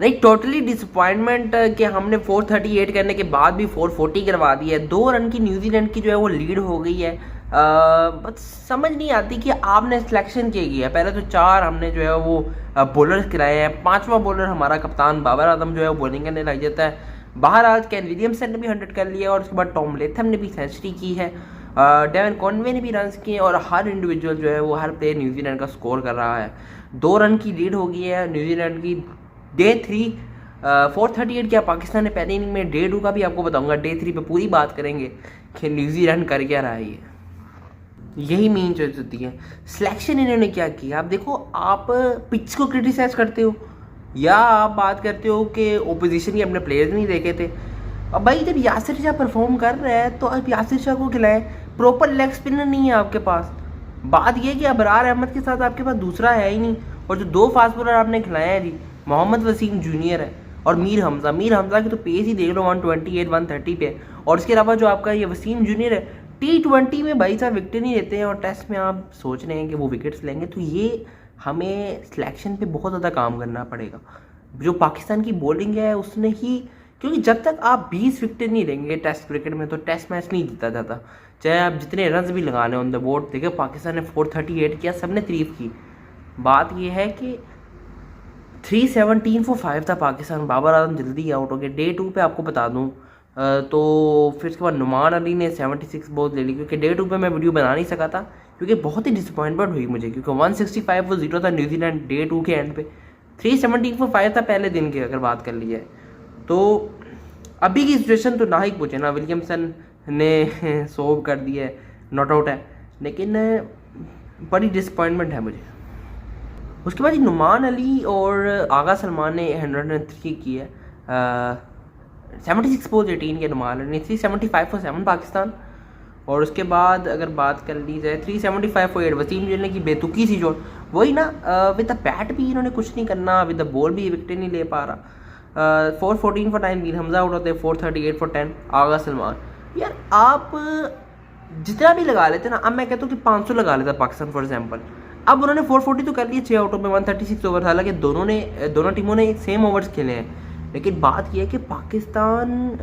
नहीं, totally disappointment कि हमने 438 करने के बाद भी 440 करवा दी है। 2 रन की न्यूजीलैंड की जो है वो लीड हो गई है। बस समझ नहीं आती कि आपने सिलेक्शन क्या किया। पहले तो 4 हमने जो है वो बॉलर कराए हैं, 5वां बॉलर हमारा कप्तान बाबर आजम जो है वो बॉलिंग करने लग जाता है। बाहर आज कैन विलियमसन ने भी 100 कर लिया और उसके बाद टॉम लेथम ने भी सेंचुरी की है, डेवन कॉनवे ने भी रन किए और हर इंडिविजुअल जो है वो हर प्लेयर न्यूजीलैंड का स्कोर कर रहा है। 2 रन की लीड हो गई है न्यूजीलैंड की। डे 3 438 किया पाकिस्तान ने पहले इनिंग में। डे 2 का भी आपको बताऊंगा। डे 3 पे पूरी बात करेंगे कि न्यूजीलैंड कर क्या रहा है। यही मेन चीज़ होती है। सिलेक्शन इन्होंने क्या किया। आप देखो, आप पिच को क्रिटिसाइज करते हो या आप बात करते हो कि ओपोजिशन के अपने प्लेयर्स नहीं देखे थे। अब भाई जब यासिर शाह परफॉर्म कर रहा है तो अब यासिर शाह को खिलाएं। प्रॉपर लेग स्पिनर नहीं है आपके पास। बात यह कि अबरार अहमद के साथ आपके पास दूसरा है ही नहीं। और जो 2 फास्ट बॉलर आपने खिलाए हैं जी, मोहम्मद वसीम जूनियर है और मीर हमजा की तो पेस ही देख लो 128 130 पे। और इसके अलावा जो आपका ये वसीम जूनियर है, T20 में भाई साहब विकेट नहीं लेते हैं और टेस्ट में आप सोच रहे हैं कि वो विकेट्स लेंगे। तो ये हमें सिलेक्शन पे बहुत ज़्यादा काम करना पड़ेगा। जो पाकिस्तान की बॉलिंग है उसने ही, क्योंकि जब तक आप 20 विकेट नहीं लेंगे टेस्ट क्रिकेट में तो टेस्ट मैच नहीं जीता जाता, चाहे आप जितने रन भी लगा लें ऑन द बोर्ड। देखिए पाकिस्तान ने 438 किया, सबने तारीफ की। बात यह है कि 317 for 5 था पाकिस्तान। बाबर आजम जल्दी आउट हो गए। डे 2 पे आपको बता दूं तो फिर उसके बाद नुमान अली ने 76 बॉल ले ली, क्योंकि डे 2 पे मैं वीडियो बना नहीं सका था क्योंकि बहुत ही डिसअपॉइंटमेंट हुई मुझे, क्योंकि 165 for 0 था न्यूजीलैंड डे 2 के एंड पे। 317 for 5 था पहले दिन की अगर बात कर ली जाए तो। अभी की सिचुएशन तो ना ही पूछे ना, विलियमसन ने सोव कर दिया है, नॉट आउट है, लेकिन बड़ी डिसअपॉइंटमेंट है मुझे। उसके बाद नुमान अली और आगा सलमान ने 103 की है। 76 बॉल्स 18 के नुमान अली ने। 375 for 7 पाकिस्तान। और उसके बाद अगर बात कर ली जाए 375 for 8 वसीम जूनियर की बेतुकी सी चोट। वही ना, विद द बैट भी इन्होंने कुछ नहीं करना, विद द बॉल भी विकेट नहीं ले पा रहा। 414 for 9 मीर हमजा आउट होते हैं। 438 for 10 आगा सलमान। यार आप जितना भी लगा लेते ना, अब मैं कहता हूँ कि 500 लगा लेता पाकिस्तान फॉर एग्जाम्पल। अब उन्होंने 440 तो कर लिए 6 आउटों में 136 ओवर। हालांकि दोनों टीमों ने सेम ओवर्स खेले हैं, लेकिन बात यह है कि पाकिस्तान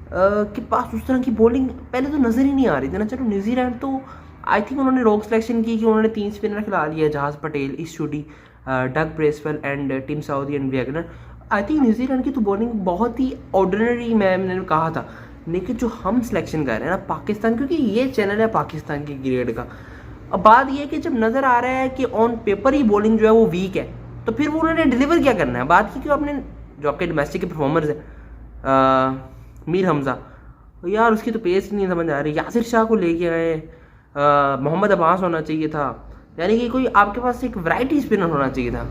के पास उस तरह की बॉलिंग पहले तो नज़र ही नहीं आ रही थी ना। चलो न्यूजीलैंड तो आई थिंक उन्होंने रॉन्ग सिलेक्शन की कि उन्होंने 3 स्पिनर खिला लिया, जहाज पटेल, ईशूडी, Doug Bracewell and Tim Southee and Wagner. I think New Zealand की तो बॉलिंग बहुत ही ऑर्डिनरी मैंने कहा था, लेकिन जो हम सिलेक्शन कर रहे हैं ना पाकिस्तान, क्योंकि ये चैनल है पाकिस्तान की ग्रेड का। अब बात यह है कि जब नज़र आ रहा है कि ऑन पेपर ही बॉलिंग जो है वो वीक है, तो फिर वो उन्होंने डिलीवर क्या करना है। बात की कि आपने जो आपके डोमेस्टिक के परफॉर्मर्स हैं, मीर हमजा, यार उसकी तो पेस नहीं समझ आ रही। यासिर शाह को लेके आए, मोहम्मद अब्बास होना चाहिए था, यानी कि कोई आपके पास एक वैरायटी स्पिनर होना चाहिए था।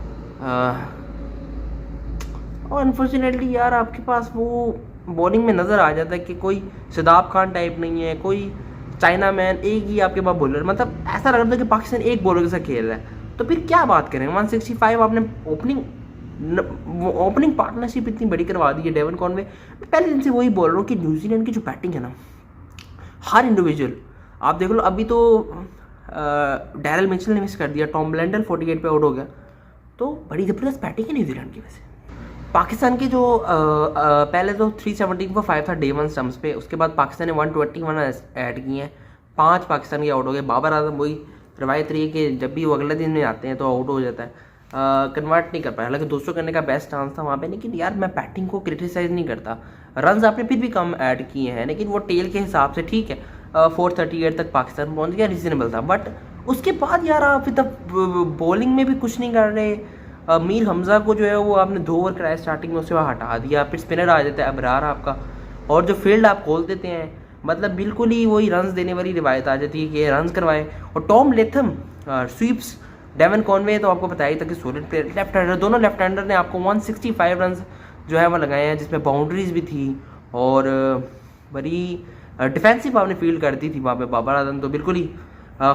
और अनफॉर्चुनेटली यार आपके पास वो बॉलिंग में नज़र आ जाता है कि कोई शदाब खान टाइप नहीं है, कोई चाइना मैन, एक ही आपके पास बॉलर। मतलब ऐसा लग रहा था कि पाकिस्तान एक बॉलर के साथ खेल रहा है, तो फिर क्या बात करें। 165 आपने ओपनिंग पार्टनरशिप इतनी बड़ी करवा दी है डेवन कॉनवे। पहले दिन से वही बोल रहा हूँ कि न्यूजीलैंड की जो बैटिंग है ना, हर इंडिविजुअल आप देख लो। अभी तो डैरल मिचेल ने मिस कर दिया, टॉम ब्लेंडल 48 पे आउट हो गया, तो बड़ी ज़बरदस्त बैटिंग है न्यूजीलैंड की। वैसे पाकिस्तान के जो पहले तो 317 for 5 था डे 1 स्टम्प्स पे, उसके बाद पाकिस्तान ने 121 ऐड किए हैं, 5 पाकिस्तान के आउट हो गए। बाबर आजम वही रवायत रही है कि जब भी वो अगले दिन में आते हैं तो आउट हो जाता है, कन्वर्ट नहीं कर पाया। हालांकि 200 करने का बेस्ट चांस था वहाँ पे, लेकिन यार मैं बैटिंग को क्रिटिसाइज़ नहीं करता। रन्स आपने फिर भी कम ऐड किए हैं, लेकिन वो टेल के हिसाब से ठीक है। 438 तक पाकिस्तान पहुँच गया, रीजनेबल था। बट उसके बाद यार आप फिर तब बॉलिंग में भी कुछ नहीं कर रहे। मीर हमजा को जो है वो आपने 2 ओवर कराया स्टार्टिंग में, उससे वहाँ हटा दिया। फिर स्पिनर आ जाता है अबरार आपका, और जो फील्ड आप खोल देते हैं, मतलब बिल्कुल ही वही रन्स देने वाली रिवायत आ जाती है कि रन्स करवाएं। और Tom Latham sweeps, Devon Conway तो आपको बताया ही था कि सॉलिड प्लेयर, लेफ्ट हैंडर, दोनों लेफ्ट हैंडर ने आपको 165 रन जो है वो लगाए हैं, जिसमें बाउंड्रीज भी थी और बड़ी डिफेंसिव आपने फील्ड कर दी थी वहाँ पे। बाबर आजम तो बिल्कुल ही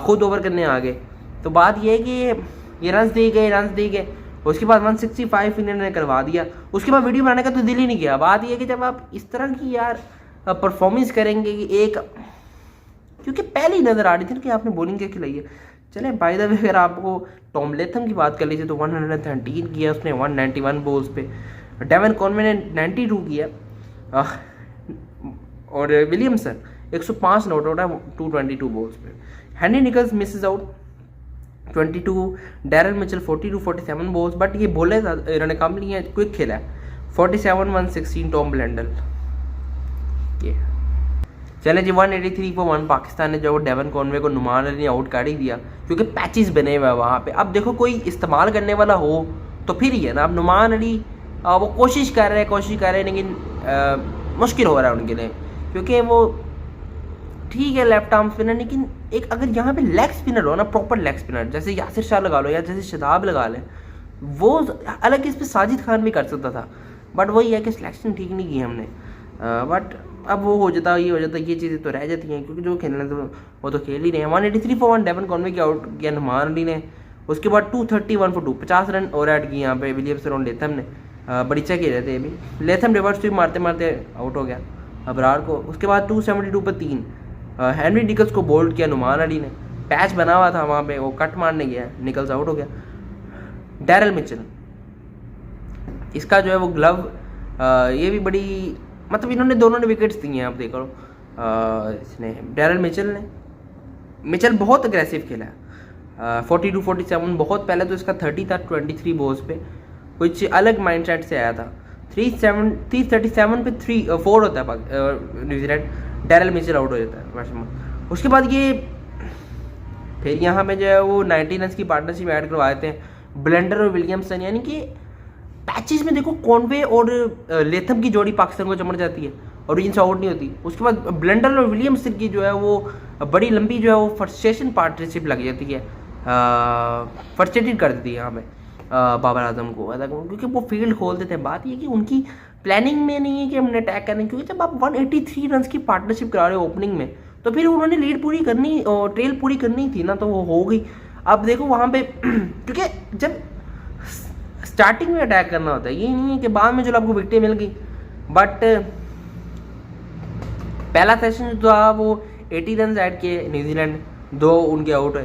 खुद ओवर करने आ गए। तो बात यह है कि ये रन्स दे गए। उसके बाद 165 इन्होंने करवा दिया। उसके बाद वीडियो बनाने का तो दिल ही नहीं किया। बात यह है कि जब आप इस तरह की यार परफॉर्मेंस करेंगे कि एक, क्योंकि पहले ही नज़र आ रही थी कि आपने बॉलिंग क्या खिलाई है। चले बाय द वे अगर आपको टॉम लेथम की बात कर लीजिए तो 113 किया उसने 191 बॉल्स पे। डेवन कॉनवे ने 92 किया और विलियमसन 105 नॉट आउट है 222 बॉल्स पे। Henry Nicholls Mrs out 22, Daryl Mitchell 42-47 balls, but ये बोले इन्होंने कम लिए, क्विक खेला है 47-116 टॉम ब्लेंडल। ये चले जी 183 for 1 पाकिस्तान ने जो डेवन कॉनवे को नुमान अली ने आउट कर ही दिया क्योंकि पैचेस बने हुए हैं वहाँ पे। अब देखो कोई इस्तेमाल करने वाला हो तो फिर ही है ना। अब नुमान अली वो कोशिश कर रहे हैं लेकिन मुश्किल हो रहा है उनके लिए क्योंकि वो ठीक है लेफ्ट आर्म स्पिनर, लेकिन एक अगर यहाँ पे लेग स्पिनर हो ना, प्रॉपर लेग स्पिनर, जैसे यासिर शाह लगा लो या जैसे शदाब लगा लें, वो अलग इस पर साजिद खान भी कर सकता था, बट वही है कि सिलेक्शन ठीक नहीं की हमने। बट अब वो हो जाता ये चीज़ें तो रह जाती हैं क्योंकि जो खेलना तो वो तो खेल ही रहे हैं। 183 for 1 डेवन कॉनवे की आउट किया नुमान अली ने। उसके बाद 231 for 2 50 रन और ऐड किए यहाँ पे विलियमसन और लेथम ने। बड़ी अच्छा खेल रहे थे अभी, लेथम रिवर्स स्वीप मारते मारते आउट हो गया अबरार को। उसके बाद 272 पर 3 हेनरी निकल्स को बोल्ड किया नुमान अली ने। पैच बना हुआ था वहाँ पे, वो कट मारने गया, निकल्स आउट हो गया। डैरल मिचेल, इसका जो है वो ग्लव ये भी बड़ी मतलब इन्होंने दोनों ने विकेट्स दी हैं, आप देख लो इसने डैरल मिचेल बहुत अग्रेसिव खेला है 42-47, बहुत पहले तो इसका 30 था 23 बॉल्स पे, कुछ अलग माइंडसेट से आया था। 337 पे 4 होता है न्यूजीलैंड, डैरल मिचेल आउट हो जाता है बैट्समैन। उसके बाद ये फिर यहाँ पे जो है वो 90 रन की पार्टनरशिप ऐड करवाए थे ब्लेंडर और विलियमसन, यानी कि पैचेस में देखो कॉनवे और लेथम की जोड़ी पाकिस्तान को चमड़ जाती है और इनसे आउट नहीं होती। उसके बाद ब्लेंडर और विलियमसन की जो है वो बड़ी लंबी जो है वो फ्रस्ट्रेशन पार्टनरशिप लग जाती है, फ्रस्ट्रेटेड कर देती है यहाँ पे बाबर आजम को, क्योंकि वो फील्ड खोल देते हैं। बात ये कि उनकी प्लानिंग में नहीं है कि हमने अटैक करने, क्योंकि जब आप 183 रन की पार्टनरशिप करा रहे हो ओपनिंग में तो फिर उन्होंने लीड पूरी करनी और ट्रेल पूरी करनी थी ना, तो वो हो गई। अब देखो वहाँ पे क्योंकि जब स्टार्टिंग में अटैक करना होता है, ये नहीं है कि बाद में जो आपको विकेटें मिल गई। बट पहला सेशन जो था वो 80 रन ऐड किए न्यूजीलैंड, 2 उनके आउट है।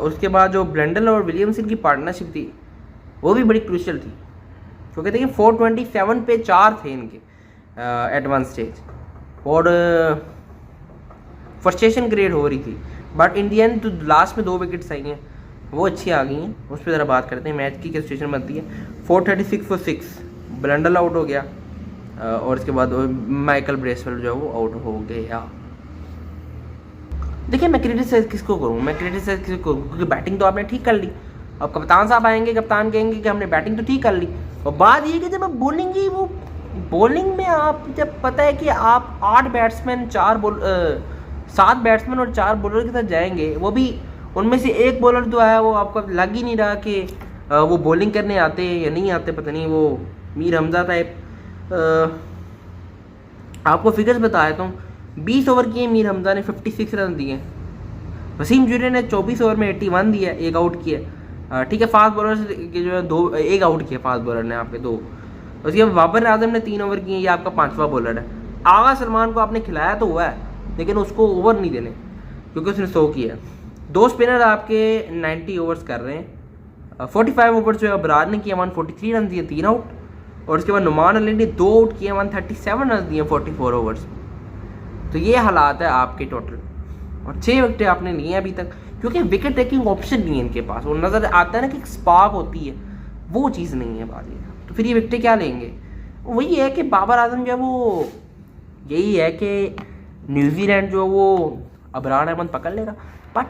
उसके बाद जो ब्लेंडल और विलियमसन की पार्टनरशिप थी वो भी बड़ी क्रूशियल थी, क्योंकि देखिए 427 पे 4 थे इनके एट वन स्टेज और फ्रस्ट्रेशन क्रिएट हो रही थी। बट इन दी एंड तो लास्ट में 2 विकेट्स आई हैं, वो अच्छी आ गई हैं, उस पर ज़रा बात करते हैं। मैच की क्या सिचुएशन बनती है। 436 for 6 ब्लेंडल आउट हो गया और इसके बाद माइकल ब्रेसवेल जो है वो आउट हो गया। देखिए मैं क्रिटिसाइज किसको करूँ, क्योंकि बैटिंग तो आपने ठीक कर ली। अब कप्तान साहब आएंगे, कप्तान कहेंगे कि हमने बैटिंग तो ठीक कर ली, और बात ये कि जब आप बोलेंगे वो बॉलिंग में आप जब पता है कि आप 8 बैट्समैन 7 बैट्समैन और 4 बॉलर के साथ जाएंगे, वो भी उनमें से एक बॉलर जो है वो आपको लग ही नहीं रहा कि वो बॉलिंग करने आते या नहीं आते, पता नहीं, वो मीर हमजा टाइप। आपको फिगर्स बता देता हूँ। 20 ओवर किए मीर हमजा ने 56 रन दिए, वसीम जूनियर ने 24 ओवर में 81 दिया, 1 आउट किया। ठीक है, फास्ट बॉलर के जो है 1 आउट किया फास्ट बॉलर ने आपके 2। उसके बाद बाबर आजम ने 3 ओवर किए, ये आपका 5वां बॉलर है। आगा सलमान को आपने खिलाया तो हुआ है, लेकिन उसको ओवर नहीं देने क्योंकि उसने 100 किया। 2 स्पिनर आपके 90 ओवर्स कर रहे हैं। 45 ओवर्स जो है अबरार ने किया, 143 रन दिए, 3 आउट। और उसके बाद नुमान अली ने 2 आउट किए, 137 रन दिए 44 ओवर्स। तो ये हालात है आपके टोटल, और 6 विकेटें आपने लिए हैं अभी तक, क्योंकि विकेट टेकिंग ऑप्शन नहीं है इनके पास। वो नज़र आता है ना कि एक स्पार्क होती है, वो चीज़ नहीं है बात ये। तो फिर ये विकेटें क्या लेंगे? वही है कि बाबर आजम जो है वो यही है कि न्यूजीलैंड जो है वो अबरार अहमद पकड़ लेगा, बट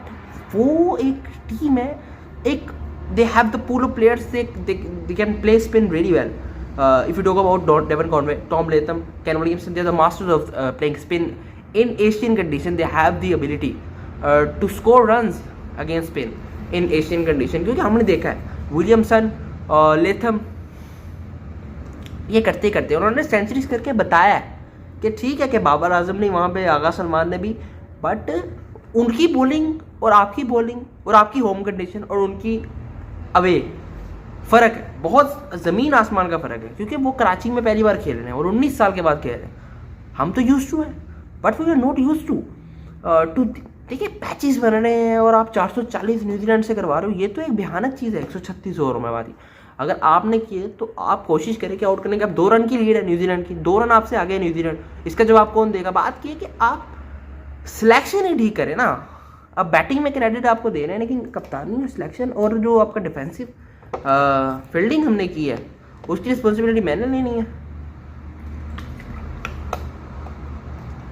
वो एक टीम है, एक they have the pool of players, they can play spin very well. If you talk about Devon Conway, Tom Latham, Ken Williamson, they are the masters of playing spin in Asian condition. They have the ability to score runs against spin in Asian condition. क्योंकि हमने देखा है Williamson और Latham ये करते करते उन्होंने centuries करके बताया है कि ठीक है कि बाबर आजम ने वहाँ पे, आगा सलमान ने भी, बट उनकी बॉलिंग और आपकी बॉलिंग और आपकी होम कंडीशन और उनकी अवे फ़र्क है, बहुत ज़मीन आसमान का फ़र्क है। क्योंकि वो कराची में पहली बार खेल रहे हैं और 19 साल के बाद खेल रहे हैं। हम तो यूज टू हैं, but we are not used to देखिए पैचेस बन रहे हैं और आप 440 न्यूजीलैंड से करवा रहे हो, ये तो एक भयानक चीज़ है। 136 ओवर में हमारी अगर आपने किए तो आप कोशिश करें कि आउट करने की। अब 2 रन की लीड है न्यूजीलैंड की, 2 रन आपसे आगे है न्यूजीलैंड, इसका जवाब कौन देगा? बात की है कि आप सिलेक्शन ही ठीक करें ना। अब बैटिंग में क्रेडिट आपको दे रहे हैं, लेकिन कप्तानी, सिलेक्शन और जो आपका डिफेंसिव फील्डिंग हमने की है उसकी रिस्पॉन्सिबिलिटी मैंने लेनी है।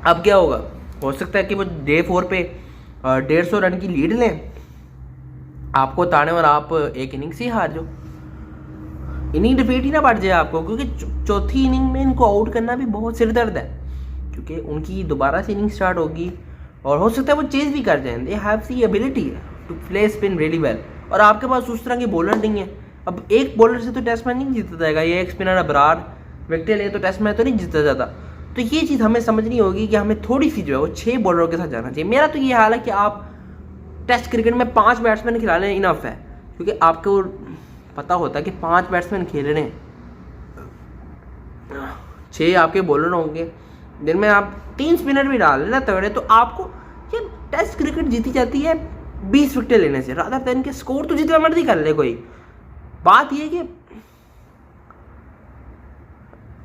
अब क्या होगा? हो सकता है कि वो डे 4 पे 150 रन की लीड लें, आपको ताने और आप एक इनिंग से ही हार जाओ, इनिंग डिफीट ही ना बढ़ जाए आपको, क्योंकि चौथी इनिंग में इनको आउट करना भी बहुत सिरदर्द है, क्योंकि उनकी दोबारा से इनिंग स्टार्ट होगी और हो सकता है वो चेज भी कर जाएं। They have the ability to play spin really well, और आपके पास उस तरह के बॉलर नहीं है। अब एक बॉलर से तो टेस्ट मैच नहीं जीता जाएगा, ये एक स्पिनर अबरार विकेट ले तो टेस्ट मैच तो नहीं जीता जाता। तो ये चीज़ हमें समझनी होगी कि हमें थोड़ी सी जो है वो 6 बॉलरों के साथ जाना चाहिए। मेरा तो ये हाल है कि आप टेस्ट क्रिकेट में 5 बैट्समैन खिला लें इनफ है, क्योंकि आपको पता होता है कि 5 बैट्समैन खेल रहे हैं, 6 आपके बॉलर होंगे, दिन में आप 3 स्पिनर भी डाल लेना तगड़े, तो आपको ये टेस्ट क्रिकेट जीती जाती है 20 विकेट लेने से, रादर देन के स्कोर तो जितना मर्जी कर ले कोई। बात ये कि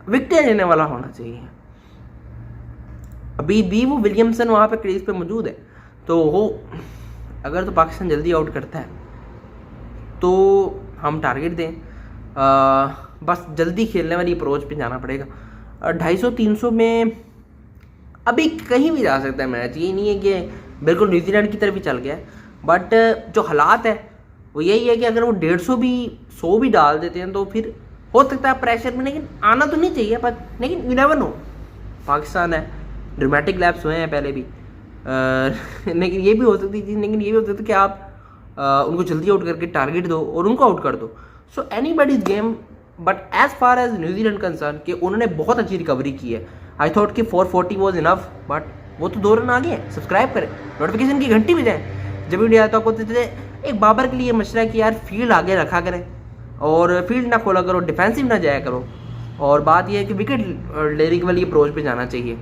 विकेट लेने वाला होना चाहिए। अभी भी वो विलियमसन वहाँ पे क्रीज पे मौजूद है, तो वो अगर तो पाकिस्तान जल्दी आउट करता है तो हम टारगेट दें, बस जल्दी खेलने वाली अप्रोच पे जाना पड़ेगा। 250-300 में अभी कहीं भी जा सकता है मैच, ये नहीं है कि बिल्कुल न्यूजीलैंड की तरफ ही चल गया है, बट जो हालात है वो यही है कि अगर वो 150 भी 100 भी डाल देते हैं तो फिर हो सकता है प्रेशर में, लेकिन आना तो नहीं चाहिए, पर लेकिन यू नेवर नो, पाकिस्तान है, ड्रामेटिक लैप्स हुए हैं पहले भी, लेकिन ये भी हो सकती थी, लेकिन ये भी हो सकता है कि आप उनको जल्दी आउट करके टारगेट दो और उनको आउट कर दो। So anybody's game, but as far as New Zealand concern कि उन्होंने बहुत अच्छी रिकवरी की है। आई थॉट कि 440 वॉज इनफ, बट वो तो 2 रन आ गए। सब्सक्राइब करें, नोटिफिकेशन की घंटी बजाएं, जब वीडियो आता आपको तो एक बाबर के लिए मशवरा है कि यार फील्ड आगे रखा करें और फील्ड ना खोला करो, डिफेंसिव ना जाया करो, और बात यह है कि विकेट लेने वाली अप्रोच पे जाना चाहिए।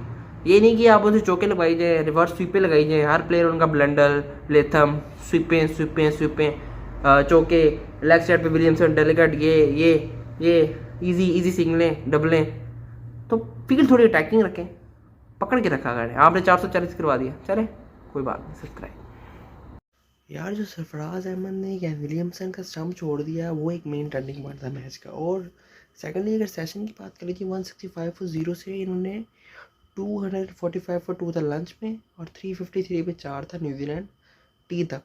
ये नहीं कि आप उनसे चौके लगाई जाए, रिवर्स स्वीपें लगाई जाए, हर प्लेयर उनका ब्लंडर, लेथम, स्वीपें चौके, लेग साइड पे विलियमसन, डेलिकेट, ये इजी सिंगलें, डबलें, तो फील्ड थोड़ी अटैकिंग रखें, पकड़ के रखा करें। आपने 440 करवा दिया, चले कोई बात नहीं, सब्सक्राइब। यार जो सरफराज अहमद ने या विलियमसन का स्टंप छोड़ दिया वो एक मेन टर्निंग पॉइंट था मैच का। और सेकेंडली अगर सेशन की बात करें कि 165 फॉर 0 से इन्होंने 245 फॉर 2 था लंच में, और 353 पे 4 था न्यूजीलैंड टी तक।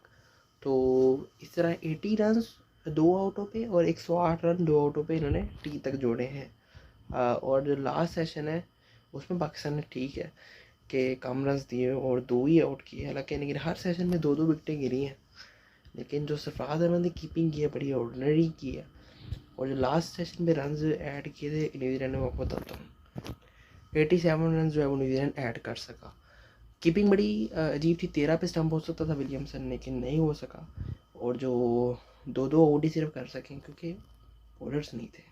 तो इस तरह 80 रन 2 आउटों पे और 108 रन 2 आउटों पे इन्होंने टी तक जोड़े हैं। और जो लास्ट सेशन है उसमें पाकिस्तान ने ठीक है कि कम रन दिए और 2 ही आउट किए, हालांकि लेकिन हर सेशन में 2-2 विकेटें गिरी हैं। लेकिन जो सरफराज अहमद ने कीपिंग की है बड़ी ऑर्डिनरी की है, और जो लास्ट सेशन में रन ऐड किए थे न्यूजीलैंड ने, वो आपको बताता हूँ 87 रन जो है वो न्यूजीलैंड ऐड कर सका। कीपिंग बड़ी अजीब थी, 13 पे स्टंप हो सकता था विलियमसन, लेकिन नहीं हो सका, और जो 2-2 ओडी सिर्फ कर सकें क्योंकि बॉलर्स नहीं थे।